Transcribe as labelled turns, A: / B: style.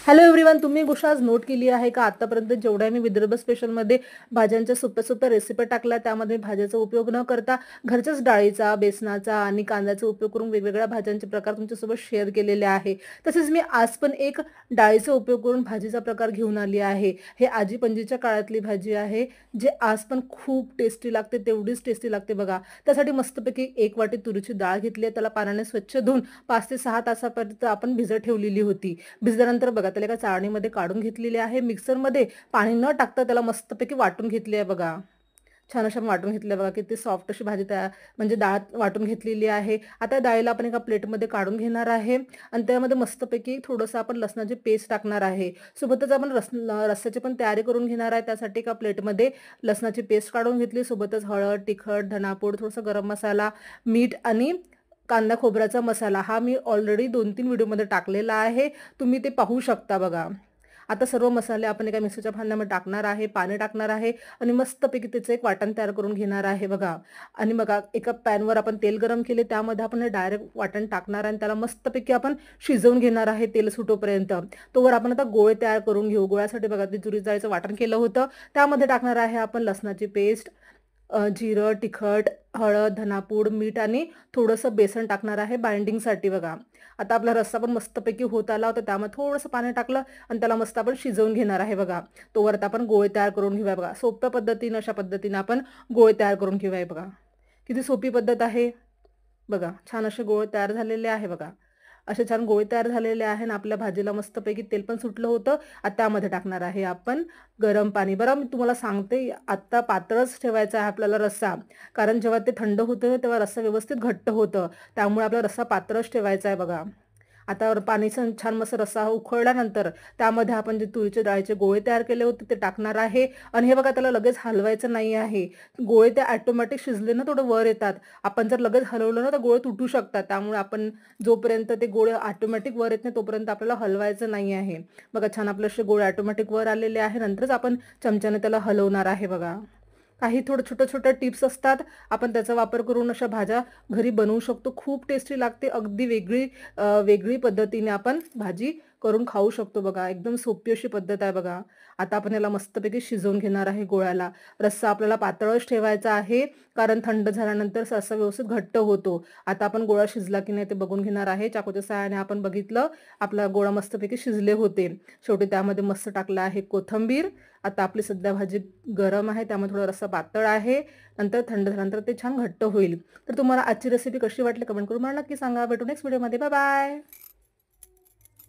A: Hello everyone, तुम्ही गोष्ट आज नोट केली आहे का? आतापर्यंत जेवढ्या मी विदर्भ स्पेशलमध्ये भाज्यांच्या सोप्या सोप्या रेसिपी टाकल्या, त्यामध्ये भाज्याचा उपयोग न करता घरच्याच डाळीचा, बेसनाचा आणि कांद्याचा उपयोग करून वेगवेगळ्या भाज्यांचे प्रकार तुमच्यासोबत शेअर केलेले आहे. तसेच मी आज पण एक डाळीचा उपयोग करून भाजीचा प्रकार घेऊन आली आहे. हे आजी पणजीच्या काळातली भाजी आहे, जे आज पण खूप टेस्टी लागते, तेवढीच टेस्टी लागते बघा. त्यासाठी मस्तपैकी 1 वाटी तुरीची डाळ घेतली आहे. त्याला पाण्याने स्वच्छ धुवून 5 ते 6 तासापर्यंत आपण भिजत ठेवलेली होती. भिजल्यानंतर बघा त्याला एका चाळणीमध्ये काढून घेतलेली आहे. मिक्सरमध्ये पाणी न टाकता त्याला मस्तपैकी वाटून घेतली आहे बघा. छान अशा वाटून घेतल्या बघा. किती सॉफ्ट अशी भाजी तयार म्हणजे डाळ वाटून घेतलेली आहे. आता डाळीला आपण एका प्लेटमध्ये काढून घेणार आहे आणि त्यामध्ये मस्तपैकी थोडंसं आपण लसणाची पेस्ट टाकणार आहे. सोबतच आपण रस्स्याची पण तयारी करून घेणार आहे. त्यासाठी एका प्लेटमध्ये लसणाची पेस्ट काढून घेतली. सोबतच हळद, तिखट, धनापूड, थोडासा गरम मसाला, मीठ आणि कांदा खोबऱ्याचा मसाला हा मी ऑलरेडी 2-3 व्हिडिओमध्ये टाकलेला आहे. तुम्ही ते पाहू शकता बघा. आता सर्व मसाले आपण एका मिक्सरच्या भांड्यामध्ये टाकणार आहे, पाणी टाकणार आहे आणि मस्तपैकी त्याचं एक वाटण तयार करून घेणार आहे बघा. आणि बघा एका पॅनवर आपण तेल गरम केले, त्यामध्ये आपण डायरेक्ट वाटण टाकणार आणि त्याला मस्तपैकी आपण शिजवून घेणार आहे तेल सुटोपर्यंत. तोवर आपण आता गोळे तयार करून घेऊ. गोळ्यासाठी बघा ते तुरीच्या डाळीचं वाटण केलं होतं, त्यामध्ये टाकणार आहे आपण लसणाची पेस्ट, जिरं, तिखट, हळद, धनापूड, मीठ आणि थोडंसं बेसन टाकणार आहे बाइंडिंगसाठी बघा. आता आपला रस्सा पण मस्तपैकी होत आला होता, त्यामध्ये थोडंसं पाणी टाकलं आणि त्याला मस्त आपण शिजवून घेणार आहे बघा. तोवर आता आपण गोळे तयार करून घेऊया बघा. सोप्या पद्धतीनं अशा पद्धतीनं आपण गोळे तयार करून घेऊया बघा. किती सोपी पद्धत आहे बघा. छान असे गोळे तयार झालेले आहे बघा. असे छान गोळे तयार झालेले आहे आणि आपल्या भाजीला मस्तपैकी तेल पण सुटलं होतं. आता त्यामध्ये टाकणार आहे आपण गरम पाणी. बरं मी तुम्हाला सांगते, आत्ता पातळच ठेवायचा आहे आपल्याला रस्सा, कारण जेव्हा ते थंड होतं तेव्हा रस्सा व्यवस्थित घट्ट होतं. त्यामुळे आपला रस्सा पातळच ठेवायचा आहे बघा. आता पाणीचं छान मस्त रस्सा उकळल्यानंतर त्यामध्ये आपण जे तुरीच्या डाळीचे गोळे तयार केले होते ते टाकणार आहे. आणि हे बघा त्याला लगेच हलवायचं नाही आहे. गोळे ते ऑटोमॅटिक शिजले ना थोडं वर येतात. आपण जर लगेच हलवलं ना तर गोळे तुटू शकतात. त्यामुळे आपण जोपर्यंत ते गोळे ऑटोमॅटिक वर येत नाही तोपर्यंत आपल्याला हलवायचं नाही आहे. बघा छान आपले असे गोळे ऑटोमॅटिक वर आलेले आहे. नंतरच आपण चमच्याने त्याला हलवणार आहे बघा. काही थोडं छोट्या छोट्या टिप्स असतात, आपण त्याचा वापर करून अशा भाज्या घरी बनवू शकतो. खूप टेस्टी लागते. अगदी वेगळी पद्धतीने आपण भाजी करून खाऊ शकतो बघा. एकदम सोपी अशी पद्धत आहे बघा. आता आपण याला मस्तपैकी शिजवून घेणार आहे गोळ्याला. रस्सा आपल्याला पातळच ठेवायचा आहे, कारण थंड झाल्यानंतर रस्सा व्यवस्थित घट्ट होतो. आता आपण गोळा शिजला की नाही ते बघून घेणार आहे. चाकूच्या सहाय्याने आपण बघितलं, आपला गोळा मस्तपैकी शिजले होते. शेवटी त्यामध्ये मस्त टाकलं आहे कोथिंबीर. आता आपली सध्या भाजी गरम आहे, त्यामुळे थोडा रस्सा पातळ आहे. नंतर थंड झाल्यानंतर ते छान घट्ट होईल. तर तुम्हाला आजची रेसिपी कशी वाटली कमेंट करून मला नक्की सांगा. भेटू नेक्स्ट व्हिडिओमध्ये. Bye bye.